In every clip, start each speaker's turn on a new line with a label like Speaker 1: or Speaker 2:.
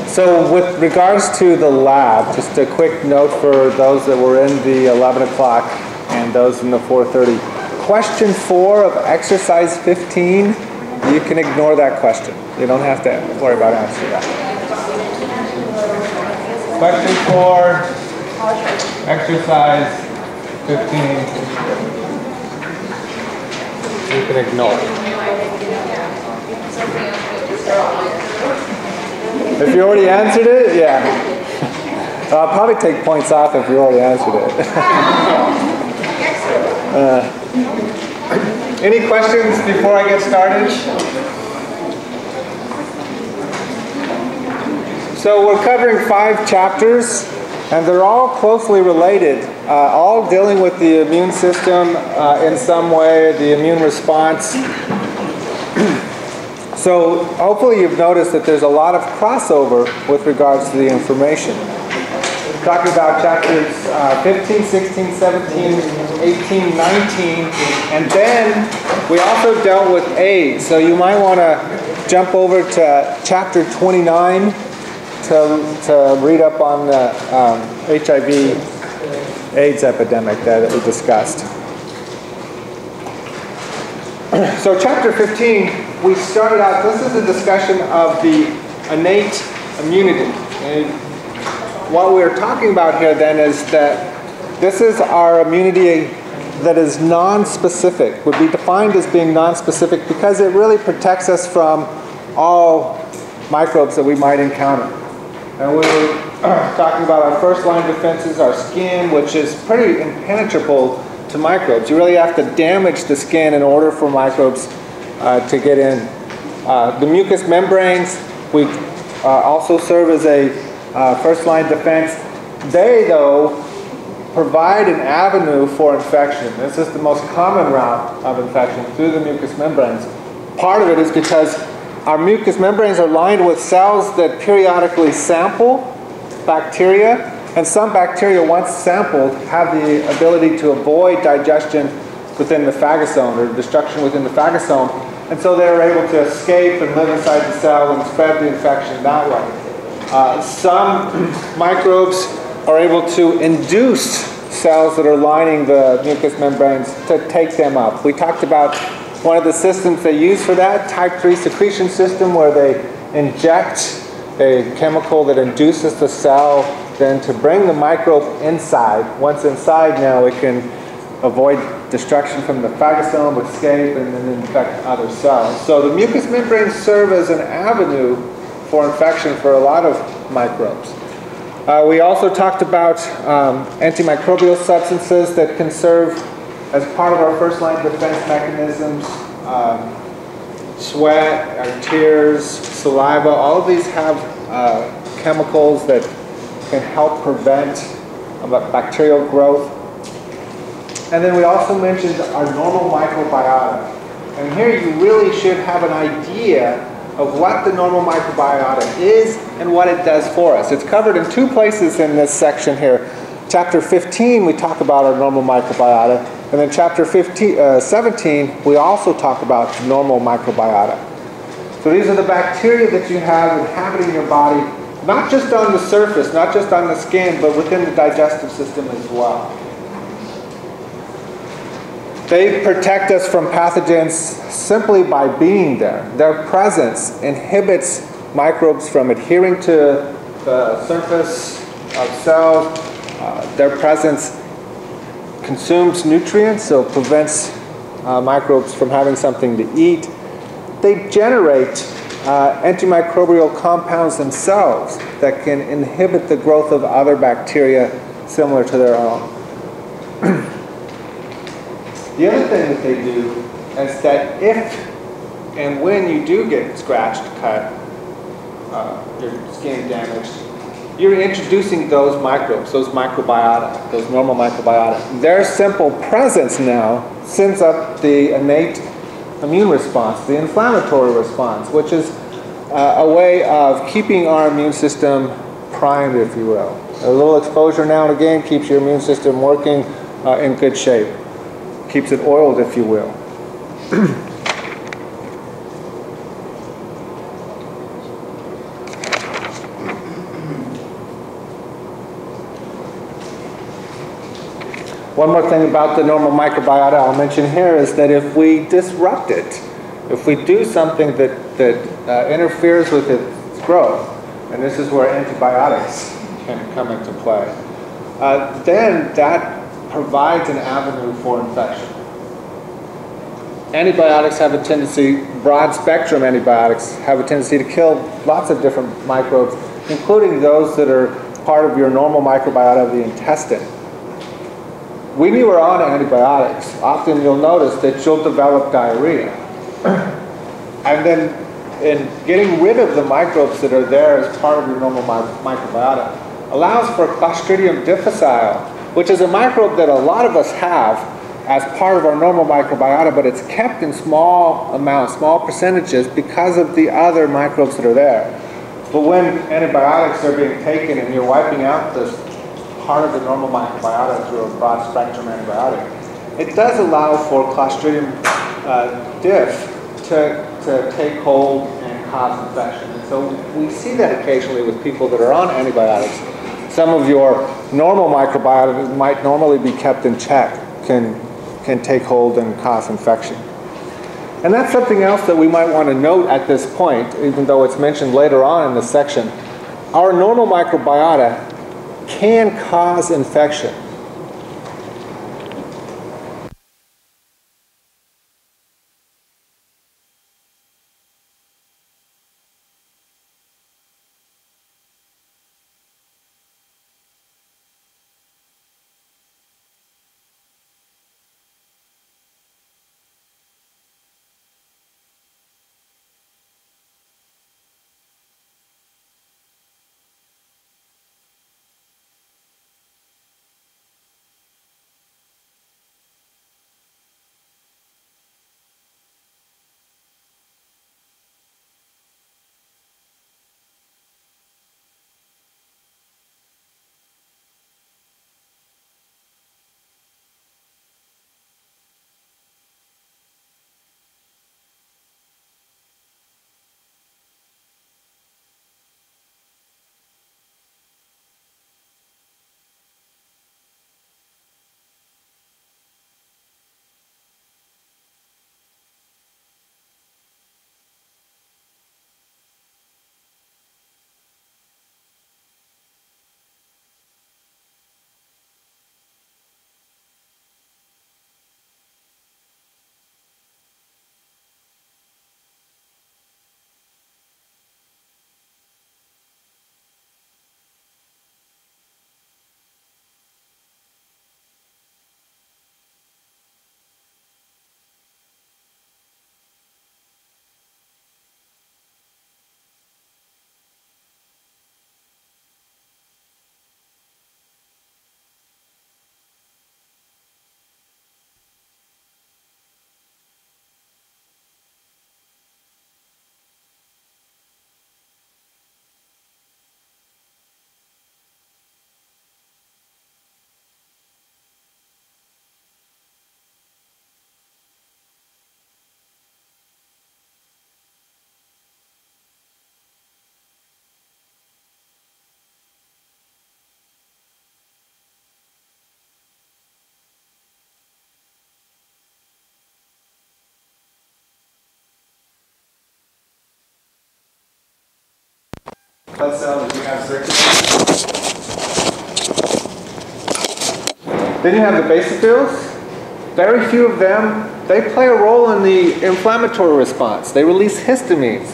Speaker 1: So with regards to the lab, just a quick note for those that were in the 11 o'clock and those in the 4:30. Question 4 of exercise 15, you can ignore that question. You don't have to worry about answering that. Question 4, exercise 15, you can ignore. If you already answered it, yeah. I'll probably take points off if you already answered it. Any questions before I get started? So we're covering 5 chapters, and they're all closely related, all dealing with the immune system in some way, the immune response. So hopefully you've noticed that there's a lot of crossover with regards to the information. We're talking about chapters 15, 16, 17, 18, 19, and then we also dealt with AIDS. So you might want to jump over to chapter 29 to read up on the HIV AIDS epidemic that we discussed. So chapter 15, we started out, this is a discussion of the innate immunity. And what we're talking about here then is that this is our immunity that is non-specific, would be defined as being non-specific because it really protects us from all microbes that we might encounter. And we were talking about our first line defenses, our skin, which is pretty impenetrable to microbes. You really have to damage the skin in order for microbes to get in. The mucous membranes, we also serve as a first line defense. They, though, provide an avenue for infection. This is the most common route of infection, through the mucous membranes. Part of it is because our mucous membranes are lined with cells that periodically sample bacteria. And some bacteria, once sampled, have the ability to avoid digestion within the phagosome, or destruction within the phagosome. And so they're able to escape and live inside the cell and spread the infection that way. Some microbes are able to induce cells that are lining the mucous membranes to take them up. We talked about one of the systems they use for that, type 3 secretion system, where they inject a chemical that induces the cell then to bring the microbe inside. Once inside now, it can avoid destruction from the phagosome, escape, and then infect other cells. So the mucous membranes serve as an avenue for infection for a lot of microbes. We also talked about antimicrobial substances that can serve as part of our first line defense mechanisms. Sweat, our tears, saliva, all of these have chemicals that can help prevent bacterial growth. And then we also mentioned our normal microbiota. And here you really should have an idea of what the normal microbiota is and what it does for us. It's covered in 2 places in this section here. Chapter 15, we talk about our normal microbiota. And then chapter 17, we also talk about normal microbiota. So these are the bacteria that you have inhabiting your body, not just on the surface, not just on the skin, but within the digestive system as well. They protect us from pathogens simply by being there. Their presence inhibits microbes from adhering to the surface of cells. Their presence consumes nutrients, so prevents microbes from having something to eat. They generate antimicrobial compounds themselves that can inhibit the growth of other bacteria similar to their own. The other thing that they do is that if and when you do get scratched, cut, your skin damaged, you're introducing those microbes, those microbiota, those normal microbiota. Their simple presence now sends up the innate immune response, the inflammatory response, which is a way of keeping our immune system primed, if you will. A little exposure now and again keeps your immune system working in good shape. Keeps it oiled, if you will. One more thing about the normal microbiota I'll mention here is that if we disrupt it, if we do something that interferes with its growth, and this is where antibiotics can come into play, then that provides an avenue for infection. Antibiotics have a tendency, broad spectrum antibiotics have a tendency to kill lots of different microbes, including those that are part of your normal microbiota of the intestine. When you are on antibiotics, often you'll notice that you'll develop diarrhea. And then in getting rid of the microbes that are there as part of your normal microbiota allows for Clostridium difficile, which is a microbe that a lot of us have as part of our normal microbiota, but it's kept in small amounts, small percentages, because of the other microbes that are there. But when antibiotics are being taken and you're wiping out this part of the normal microbiota through a broad spectrum antibiotic, it does allow for Clostridium diff to take hold and cause infection. And so we see that occasionally with people that are on antibiotics. Some of your normal microbiota that might normally be kept in check can take hold and cause infection. And that's something else that we might want to note at this point, even though it's mentioned later on in this section. Our normal microbiota can cause infection. Blood cells, you have circulation. Then you have the basophils. Very few of them, they play a role in the inflammatory response. They release histamines,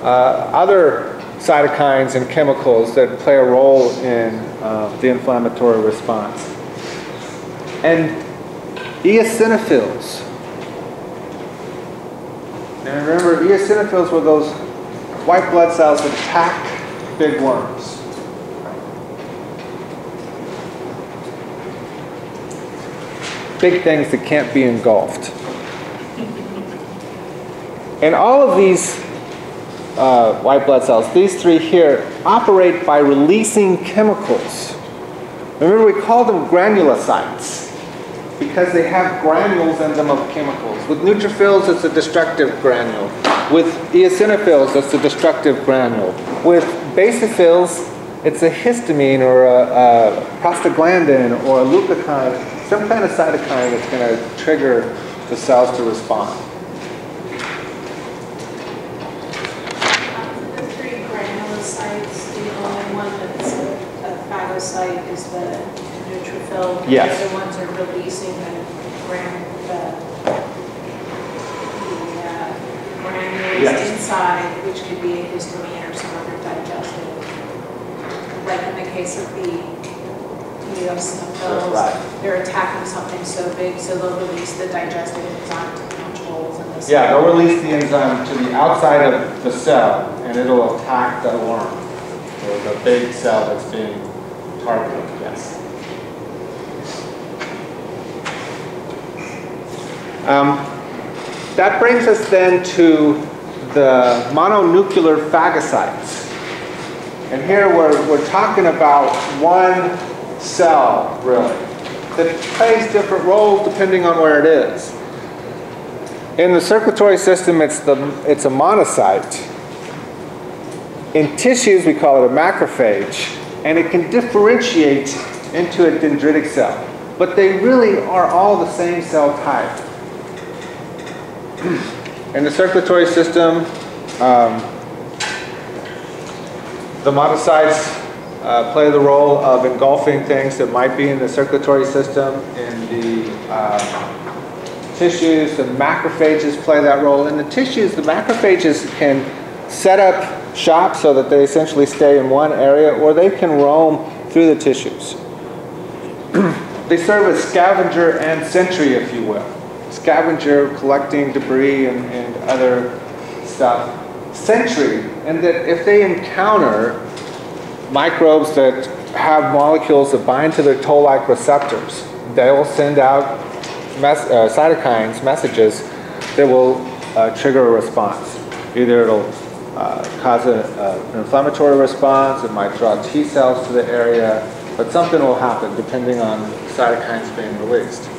Speaker 1: other cytokines and chemicals that play a role in the inflammatory response. And eosinophils. And remember, eosinophils were those white blood cells that attack big worms. Big things that can't be engulfed. And all of these white blood cells, these three here, operate by releasing chemicals. Remember, we call them granulocytes because they have granules in them of chemicals. With neutrophils, it's a destructive granule. With eosinophils, it's a destructive granule. With basophils, it's a histamine or a prostaglandin or a leukocyte, some kind of cytokine that's going to trigger the cells to respond.
Speaker 2: The three granulocytes, the only one that's a phagocyte is the neutrophil.
Speaker 1: Yes.
Speaker 2: The other ones are releasing the granules
Speaker 1: Yes.
Speaker 2: inside, which could be a histamine or some other digestive. Like in the case of the eosinophils,
Speaker 1: Right.
Speaker 2: they're attacking something so big, so they'll release the digestive enzyme to punch holes in the cell.
Speaker 1: Yeah, they'll release the enzyme to the outside of the cell, and it'll attack the worm, or the big cell that's being targeted. Yes. That brings us then to the mononuclear phagocytes. And here we're talking about one cell, really, that plays different roles depending on where it is. In the circulatory system, it's a monocyte. In tissues, we call it a macrophage, and it can differentiate into a dendritic cell. But they really are all the same cell type. In the circulatory system, the monocytes play the role of engulfing things that might be in the circulatory system. In the tissues, the macrophages play that role. In the tissues, the macrophages can set up shop so that they essentially stay in one area, or they can roam through the tissues. They serve as scavenger and sentry, if you will. Scavenger, collecting debris and other stuff. Sentry, and that if they encounter microbes that have molecules that bind to their toll-like receptors, they will send out cytokines, messages that will trigger a response. Either it'll cause an inflammatory response, it might draw T cells to the area, but something will happen depending on cytokines being released.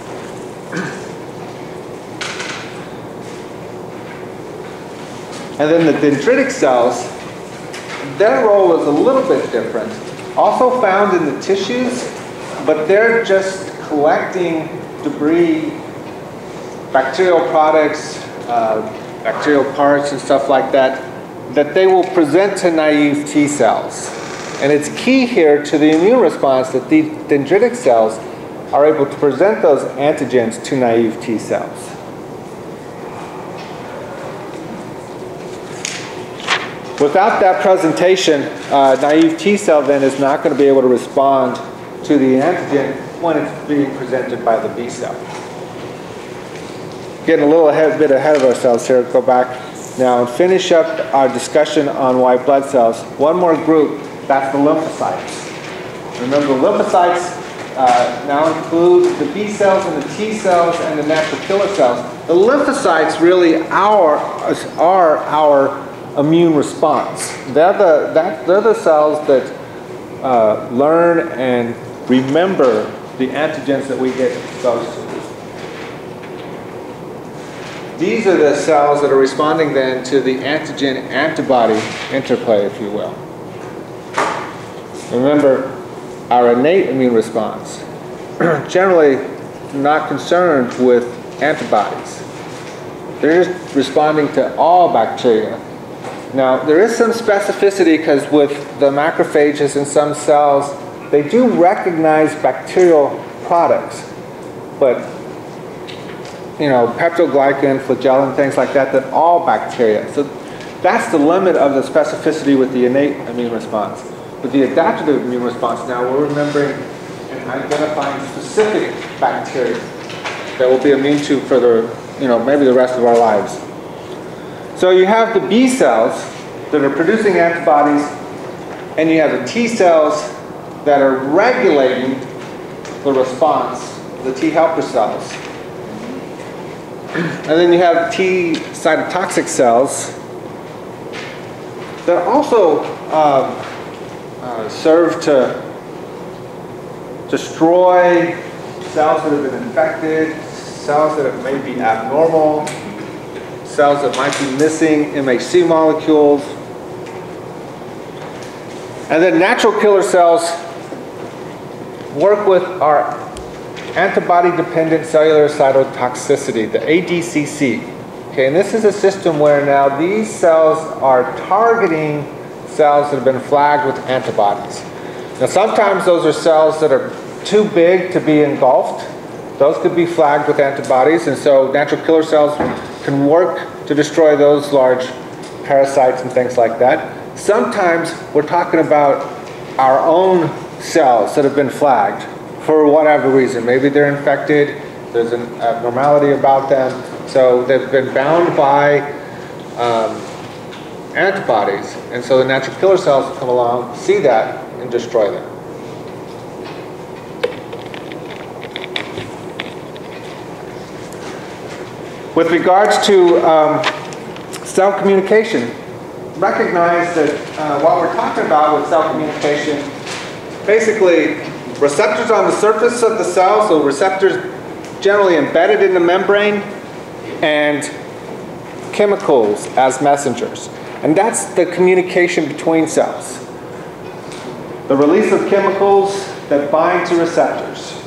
Speaker 1: And then the dendritic cells, their role is a little bit different. Also found in the tissues, but they're just collecting debris, bacterial products, bacterial parts and stuff like that, that they will present to naive T cells. And it's key here to the immune response that the dendritic cells are able to present those antigens to naive T cells. Without that presentation, naive T cell then is not going to be able to respond to the antigen when it's being presented by the B cell. Getting a little bit ahead of ourselves here. Go back now and finish up our discussion on white blood cells. One more group, that's the lymphocytes. Remember, the lymphocytes now include the B cells and the T cells and the natural killer cells. The lymphocytes really are our immune response. They're the cells that learn and remember the antigens that we get exposed to. These are the cells that are responding then to the antigen-antibody interplay, if you will. Remember, our innate immune response, generally not concerned with antibodies. They're just responding to all bacteria. Now, there is some specificity because with the macrophages in some cells, they do recognize bacterial products. But, you know, peptoglycan, flagellin, things like that, that all bacteria. So that's the limit of the specificity with the innate immune response. With the adaptive immune response now, we're remembering and identifying specific bacteria that we'll be immune to for the, maybe the rest of our lives. So you have the B cells that are producing antibodies, and you have the T cells that are regulating the response, the T helper cells. And then you have T cytotoxic cells that also serve to destroy cells that have been infected, cells that may be abnormal, cells that might be missing MHC molecules. And then natural killer cells work with our antibody-dependent cellular cytotoxicity, the ADCC. Okay, and this is a system where now these cells are targeting cells that have been flagged with antibodies. Now sometimes those are cells that are too big to be engulfed. Those could be flagged with antibodies, and so natural killer cells can work to destroy those large parasites and things like that. Sometimes we're talking about our own cells that have been flagged for whatever reason. Maybe they're infected, there's an abnormality about them, so they've been bound by antibodies, and so the natural killer cells come along, see that, and destroy them. With regards to cell communication, recognize that what we're talking about with cell communication, basically receptors on the surface of the cell, so receptors generally embedded in the membrane, and chemicals as messengers. And that's the communication between cells. The release of chemicals that bind to receptors.